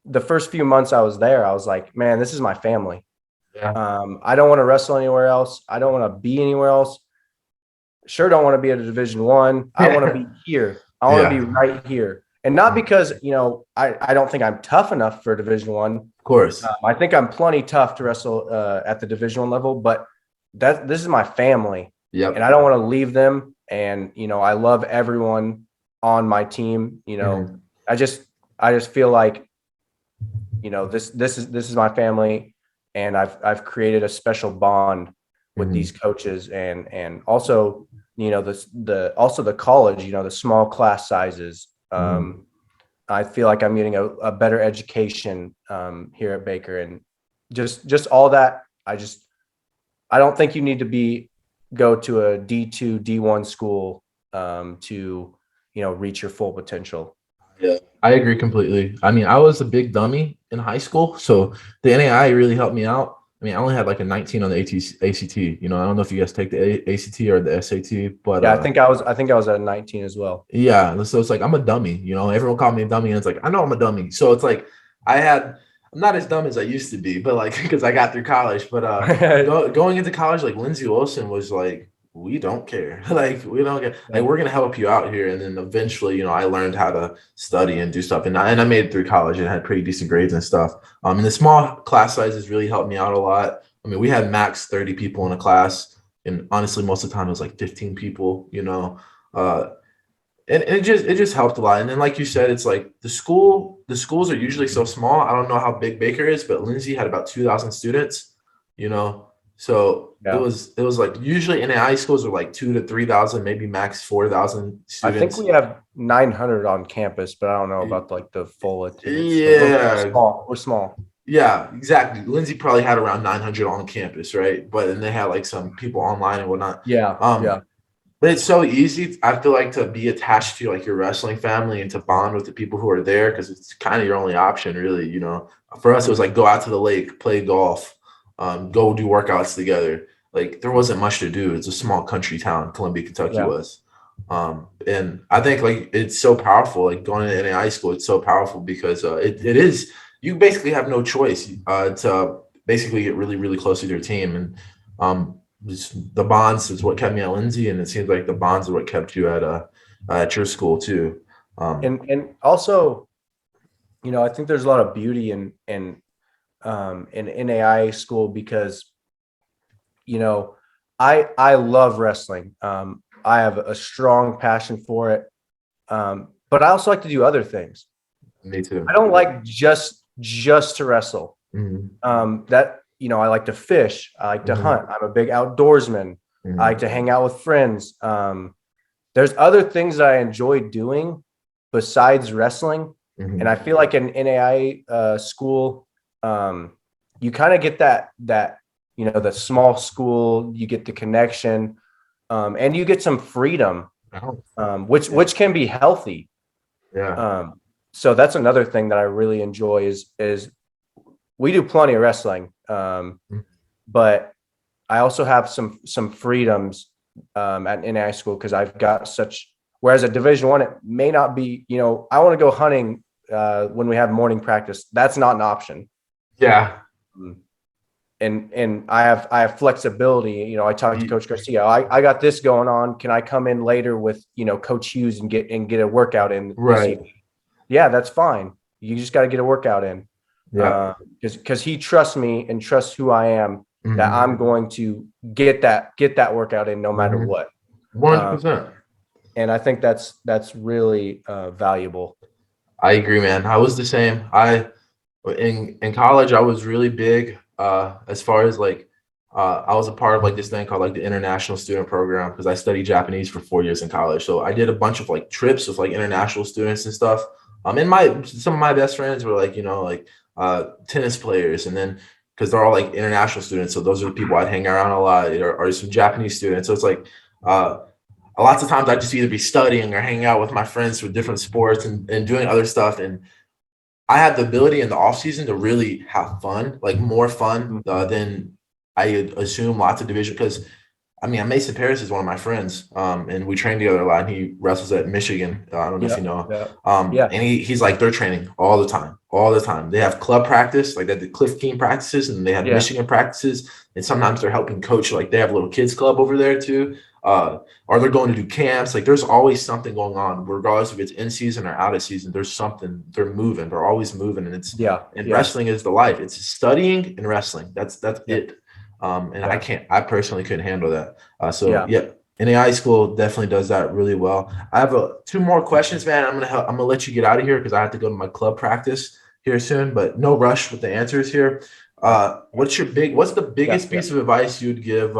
the first few months I was there, I was like, man, this is my family. Yeah. I don't want to wrestle anywhere else. I don't want to be anywhere else. Sure, don't want to be at a Division I. I want to be here. I want to be right here. And not because, I don't think I'm tough enough for Division I. Of course. I think I'm plenty tough to wrestle at the Division I level, but this is my family. Yep. And I don't want to leave them. And, I love everyone on my team. I just feel like, this is my family, and I've created a special bond with these coaches, and also, the college, the small class sizes. I feel like I'm getting a better education here at Baker, and just all that. I don't think you need to go to a D2, D1 school to reach your full potential. Yeah, I agree completely. I mean, I was a big dummy in high school, so the NAI really helped me out. I mean, I only had like a 19 on the ACT. I don't know if you guys take the ACT or the SAT, but yeah, I think I was at a 19 as well. Yeah, so it's like I'm a dummy. Everyone called me a dummy, and it's like I know I'm a dummy. So it's like I'm not as dumb as I used to be, but like because I got through college. But going into college, like Lindsey Wilson was like, we don't care. Like we don't get, like we're gonna help you out here. And then eventually, I learned how to study and do stuff, and I made it through college and had pretty decent grades and stuff. And the small class sizes really helped me out a lot. I mean, we had max 30 people in a class, and honestly, most of the time it was like 15 people. And it just helped a lot. And then, like you said, it's like the schools are usually so small. I don't know how big Baker is, but Lindsay had about 2,000 students. So Yeah. it was like usually NAI schools are like 2,000 to 3,000, maybe max 4,000 students. I think we have 900 on campus, but I don't know about like the full attendance. Yeah, we're small. Yeah, exactly. Lindsay probably had around 900 on campus, right? But then they had like some people online and whatnot. Yeah. But it's so easy, I feel like, to be attached to like your wrestling family and to bond with the people who are there, because it's kind of your only option, really. For us, it was like go out to the lake, play golf, go do workouts together. Like there wasn't much to do. It's a small country town, Columbia, Kentucky was. And I think like it's so powerful. Like going to NAI school, it's so powerful because it is. You basically have no choice to basically get really, really close with your team, and the bonds is what kept me at Lindsay, and it seems like the bonds are what kept you at your school too. And also, I think there's a lot of beauty in NAIA school because, I love wrestling. I have a strong passion for it, but I also like to do other things. Me too. I don't like just to wrestle. I like to fish. I like to hunt. I'm a big outdoorsman. I like to hang out with friends. There's other things that I enjoy doing besides wrestling. And I feel like in NAIA school, you kind of get that the small school, you get the connection, and you get some freedom which can be healthy. Yeah. So that's another thing that I really enjoy is we do plenty of wrestling, but I also have some freedoms at NAIA school because I've got such. Whereas at Division I, it may not be. I want to go hunting when we have morning practice. That's not an option. Yeah. And I have flexibility. I talked to Coach Garcia. I got this going on. Can I come in later with Coach Hughes and get a workout in? Right. Yeah, that's fine. You just got to get a workout in. Yeah. Because he trusts me and trusts who I am, that I'm going to get that workout in no matter what. 100%. And I think that's really valuable. I agree, man. I was the same. In college, I was really big as far as I was a part of this thing called the International Student Program because I studied Japanese for 4 years in college. So I did a bunch of trips with international students and stuff. And some of my best friends were tennis players, and then because they're all international students, so those are the people I'd hang around a lot, or some Japanese students. So it's lots of times I'd just either be studying or hanging out with my friends for different sports and doing other stuff. And I had the ability in the off season to really have fun, more fun than I assume lots of division. Because Mason Paris is one of my friends, and we train together a lot. And he wrestles at Michigan. I don't know if you know. And he's they're training all the time. They have club practice, they have the Cliff King practices, and they have Michigan practices. And sometimes they're helping coach, they have a little kids club over there too. Or they're going to do camps. There's always something going on, regardless if it's in season or out of season. There's something. They're moving. They're always moving, and wrestling is the life. It's studying and wrestling. That's it. I personally couldn't handle that. NAIA school definitely does that really well. I have two more questions, man. I'm gonna let you get out of here because I have to go to my club practice here soon. But no rush with the answers here. What's the biggest piece of advice you'd give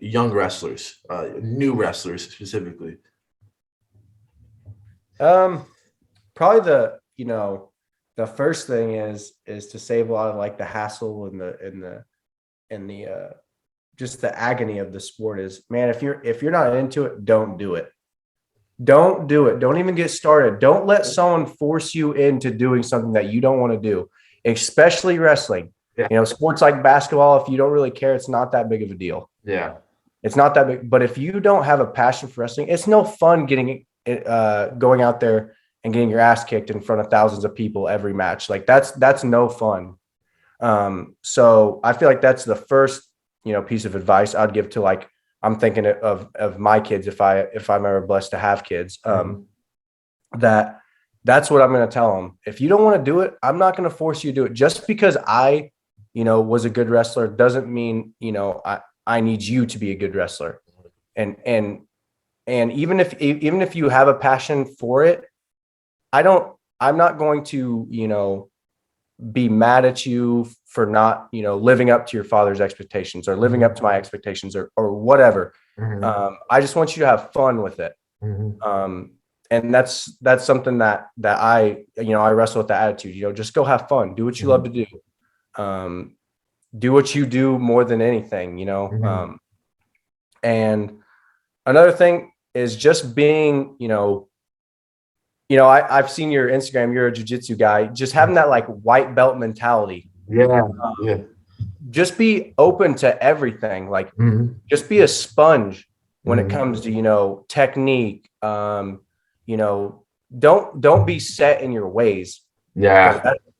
young wrestlers, new wrestlers specifically? Probably the first thing is to save a lot of the hassle and the just the agony of the sport. Is, man, if you're not into it, don't do it. Don't do it. Don't even get started. Don't let someone force you into doing something that you don't want to do, especially wrestling. Sports like basketball, if you don't really care, it's not that big of a deal. Yeah. It's not that big. But if you don't have a passion for wrestling, it's no fun going out there and getting your ass kicked in front of thousands of people every match. That's no fun. So I feel that's the first, piece of advice I'd give to I'm thinking of my kids if I'm ever blessed to have kids. That's what I'm going to tell them. If you don't want to do it, I'm not going to force you to do it. Just because I, was a good wrestler doesn't mean, I need you to be a good wrestler. And even if you have a passion for it, I'm not going to, be mad at you for not, living up to your father's expectations or living up to my expectations or whatever. I just want you to have fun with it. And that's something that I wrestle with the attitude, just go have fun, do what you love to do. Do what you do more than anything, and another thing is just being, I've seen your Instagram, you're a jiu-jitsu guy, just having that white belt mentality. Just be open to everything. Just be a sponge when it comes to, technique. Don't be set in your ways.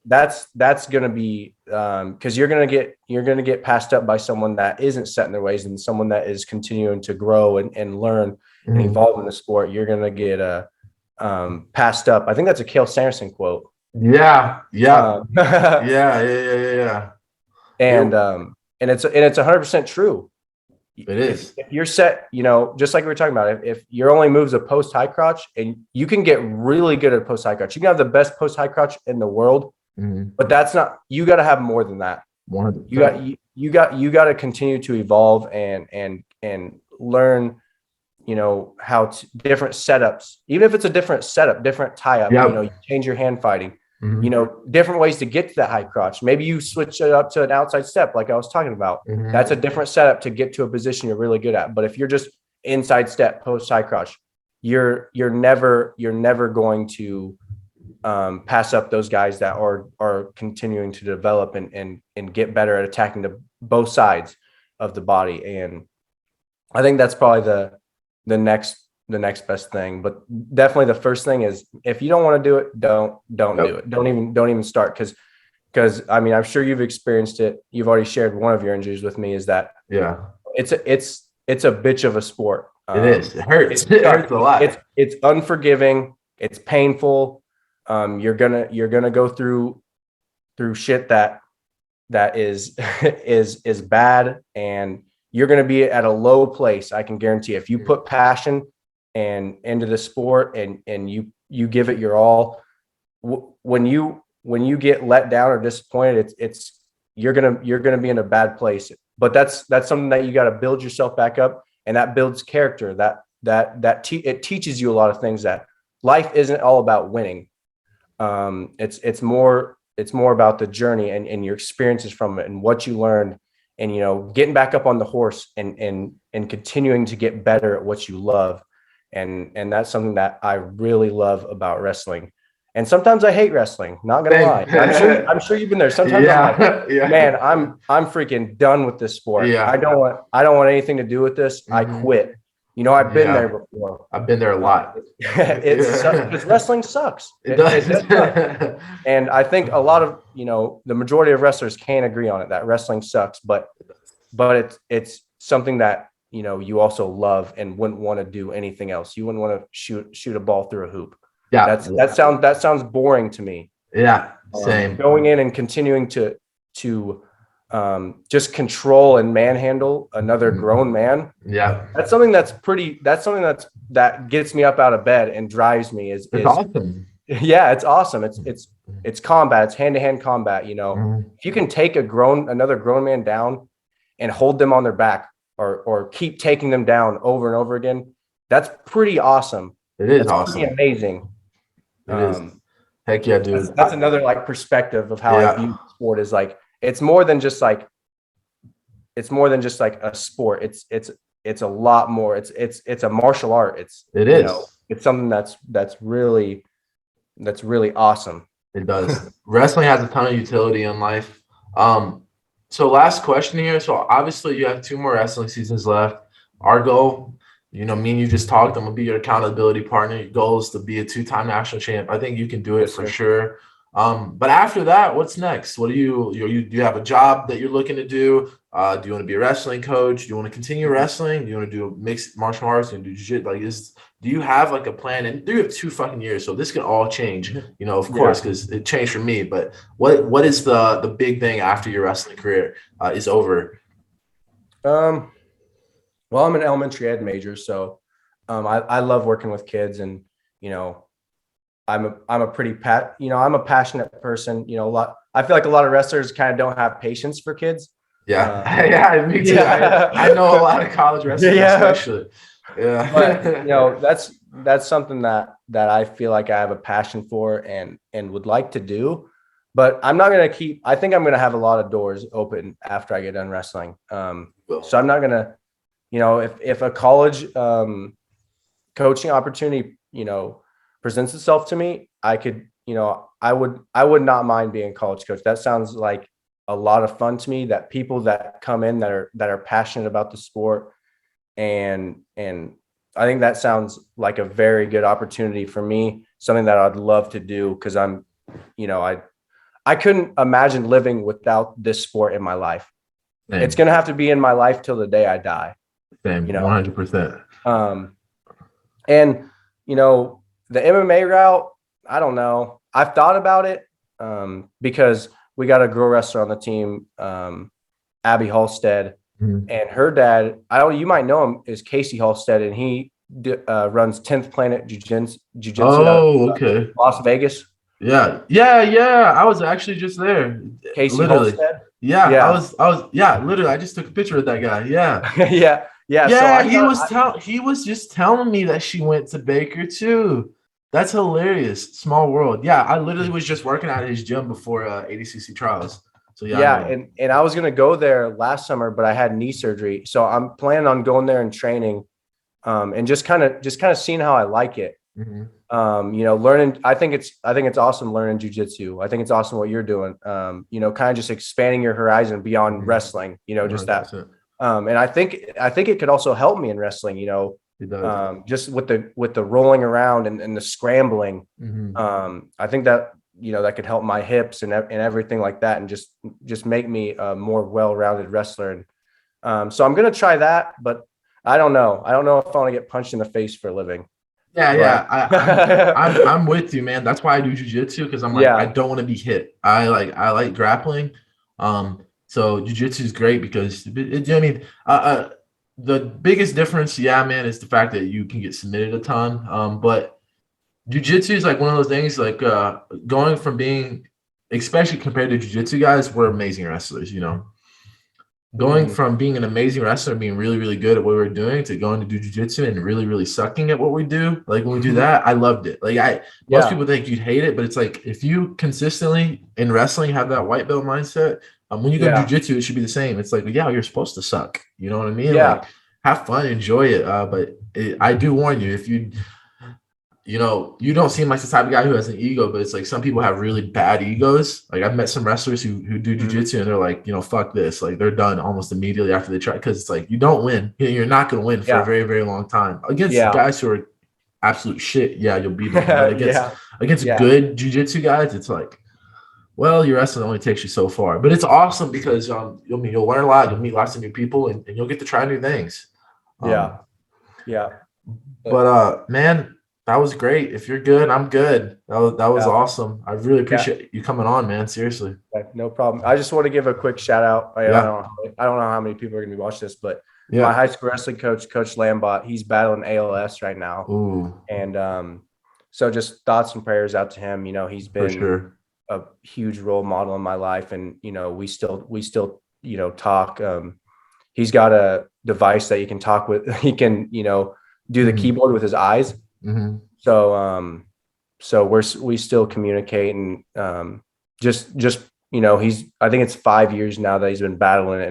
That's going to be, cause you're going to get passed up by someone that isn't set in their ways, and someone that is continuing to grow and learn and evolve in the sport. You're going to get, passed up. I think that's a Cale Sanderson quote. Yeah. And it's 100% true. It is. If you're set, just like we were talking about, if your only move's a post high crotch, and you can get really good at post high crotch, you can have the best post high crotch in the world, but that's not, you got to have more than that. 100%. You got to continue to evolve and learn, how to different setups, even if it's a different setup, different tie up, you change your hand fighting, different ways to get to that high crotch. Maybe you switch it up to an outside step, like I was talking about. That's a different setup to get to a position you're really good at. But if inside step, post side crotch. You're never going to pass up those guys that are continuing to develop and get better at attacking both sides of the body. And I think that's probably the next best thing. But definitely the first thing is, if you don't want to do it, don't do it. Don't even start. Because I mean, I'm sure you've experienced it. You've already shared one of your injuries with me, is that it's a bitch of a sport. It is. It hurts. It hurts a lot. It's unforgiving. It's painful. You're gonna go through shit that is is bad, and you're gonna be at a low place. I can guarantee. If you put passion and into the sport and you give it your all, when you get let down or disappointed, you're gonna be in a bad place. But that's something that you got to build yourself back up, and that builds character. It teaches you a lot of things, that life isn't all about winning. It's more about the journey and your experiences from it and what you learned, and getting back up on the horse and continuing to get better at what you love. And that's something that I really love about wrestling. And sometimes I hate wrestling, not gonna lie. I'm sure you've been there. Sometimes I'm like, man, I'm freaking done with this sport. I don't want anything to do with this. I quit. I've been there before. I've been there a lot. Because wrestling sucks. It does suck. And I think a lot of, the majority of wrestlers can agree on it, that wrestling sucks, but it's something that, you also love and wouldn't want to do anything else. You wouldn't want to shoot a ball through a hoop. Yeah. That sounds boring to me. Yeah. Same. Going in and continuing to just control and manhandle another grown man. Yeah. That's something that gets me up out of bed and drives me is awesome. Yeah, it's awesome. It's combat. It's hand-to-hand combat. If you can take another grown man down and hold them on their back or keep taking them down over and over again, that's pretty awesome. It is that's awesome. Pretty amazing. It is. Heck yeah, dude. That's another perspective of how I view sport, is it's more than just like a sport. It's a lot more. It's a martial art. It's something that's really awesome. It does. Wrestling has a ton of utility in life. So last question here. So obviously you have 2 more wrestling seasons left. Our goal, me and you just talked, I'm gonna be your accountability partner. Your goal is to be a 2-time national champ. I think you can do it for sure. But after that, what's next? What do you have a job that you're looking to do? Do you want to be a wrestling coach? Do you want to continue wrestling? Do you want to do mixed martial arts and do shit? Do you have a plan? And you have 2 fucking years, so this can all change, of course, because it changed for me. But what is the big thing after your wrestling career is over? Well, I'm an elementary ed major, so I love working with kids, and I'm a pretty I'm a passionate person. I feel like a lot of wrestlers kind of don't have patience for kids. Yeah, me too. Yeah. I know a lot of college wrestlers, especially. Yeah, but that's something that I feel like I have a passion for and would like to do. But I'm not gonna I think I'm gonna have a lot of doors open after I get done wrestling. So I'm not gonna, if a college coaching opportunity, presents itself to me, I could, I would not mind being a college coach. That sounds like a lot of fun to me, that people that come in that are passionate about the sport. And I think that sounds like a very good opportunity for me, something that I'd love to do. Cause I'm, I couldn't imagine living without this sport in my life. Same. It's going to have to be in my life till the day I die. Same, 100%. And, the MMA route, I don't know. I've thought about it because we got a girl wrestler on the team, Abby Halstead, and her dad, you might know him, is Casey Halstead, and he runs 10th Planet Jiu-Jitsu. Oh, okay. Las Vegas. Yeah. I was actually just there. Casey Halstead. Yeah. I was. Yeah, literally. I just took a picture of that guy. Yeah. Yeah. So he was just telling me that she went to Baker too. That's hilarious. Small world. Yeah, I literally was just working at his gym before ADCC trials. So and I was gonna go there last summer, but I had knee surgery, so I'm planning on going there and training and just kind of seeing how I like it. Mm-hmm. Learning, I think it's awesome learning jujitsu. I think it's awesome what you're doing. Kind of just expanding your horizon beyond wrestling, just that. 100%. And I think it could also help me in wrestling, It does. just with the rolling around and the scrambling. Mm-hmm. I think that, that could help my hips and everything like that. And just make me a more well-rounded wrestler. And so I'm going to try that, but I don't know if I want to get punched in the face for a living. Yeah. I'm with you, man. That's why I do jujitsu, because I'm like, I don't want to be hit. I like grappling. So jujitsu is great because the biggest difference, man, is the fact that you can get submitted a ton. But jujitsu is like one of those things, like going from being, especially compared to jujitsu guys, we're amazing wrestlers, Going from being an amazing wrestler, being really, really good at what we're doing, to going to do jujitsu and really, really sucking at what we do. Like when we do that, I loved it. Like most people think you'd hate it, but it's like if you consistently in wrestling have that white belt mindset, when you go to jujitsu, it should be the same. It's like, you're supposed to suck. You know what I mean? Yeah. Like have fun, enjoy it. But I do warn you, if you don't seem like the type of guy who has an ego, but it's like some people have really bad egos. Like I've met some wrestlers who do jujitsu and they're like, fuck this. Like they're done almost immediately after they try, because it's like you don't win. You're not going to win for a very, very long time. Against guys who are absolute shit, you'll beat them. But against good jujitsu guys, it's like, well, your wrestling only takes you so far. But it's awesome because you'll learn a lot. You'll meet lots of new people and you'll get to try new things. But man, that was great. If you're good, I'm good. That was awesome. I really appreciate you coming on, man. Seriously. No problem. I just want to give a quick shout out. I don't know how many people are going to be watching this, but my high school wrestling coach, Coach Lambot, he's battling ALS right now. Ooh. And so just thoughts and prayers out to him. He's been a huge role model in my life, and we still talk. He's got a device that you can talk with. He can do the keyboard with his eyes. Mm-hmm. So we still communicate, and I think it's 5 years now that he's been battling it,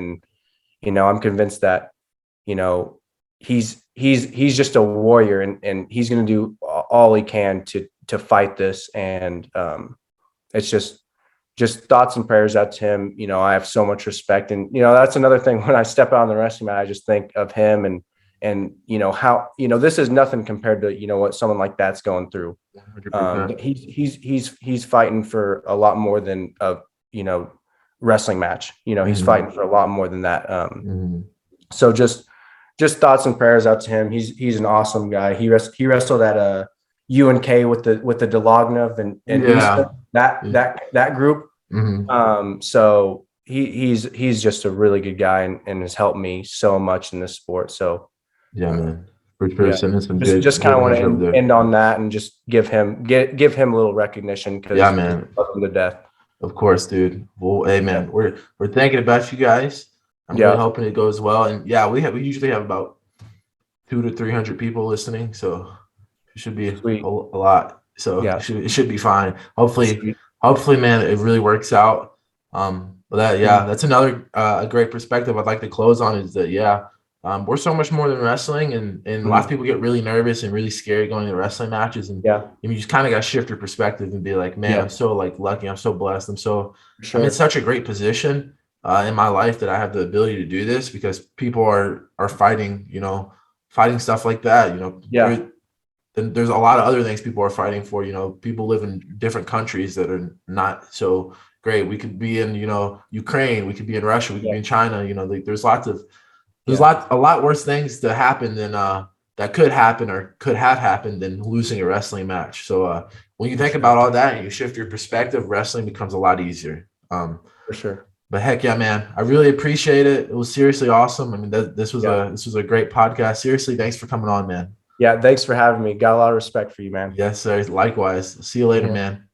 and I'm convinced that he's just a warrior, and he's going to do all he can to fight this, and it's just thoughts and prayers out to him. I have so much respect, and that's another thing. When I step out on the wrestling mat, I just think of him, and how this is nothing compared to what someone like that's going through. He's fighting for a lot more than a wrestling match. He's fighting for a lot more than that. So just thoughts and prayers out to him. He's an awesome guy. He wrestled at UNK with the Delagnov and Easton, that group. So he's just a really good guy, and has helped me so much in this sport. So man, just kind of want to end on that, and just give him a little recognition, because man, love him to death. Of course, dude. Well, hey man, we're thinking about you guys. I'm really hoping it goes well. And we usually have about 200 to 300 people listening, so it should be a lot. So it should be fine. Hopefully, man, it really works out. That's another a great perspective I'd like to close on, is that we're so much more than wrestling, and lots of people get really nervous and really scared going to wrestling matches, and you just kind of got to shift your perspective and be like, man, I'm so lucky, I'm so blessed, I'm in such a great position in my life that I have the ability to do this, because people are fighting stuff like that. There's a lot of other things people are fighting for. People live in different countries that are not so great. We could be in Ukraine, we could be in Russia, we could be in China. There's a lot worse things to happen than that could happen or could have happened than losing a wrestling match. So when you think about all that and you shift your perspective, wrestling becomes a lot easier. For sure. But heck yeah, man, I really appreciate it. It was seriously awesome. I mean, this was a great podcast. Seriously, thanks for coming on, man. Yeah, thanks for having me. Got a lot of respect for you, man. Yes, sir. Likewise. See you later, man.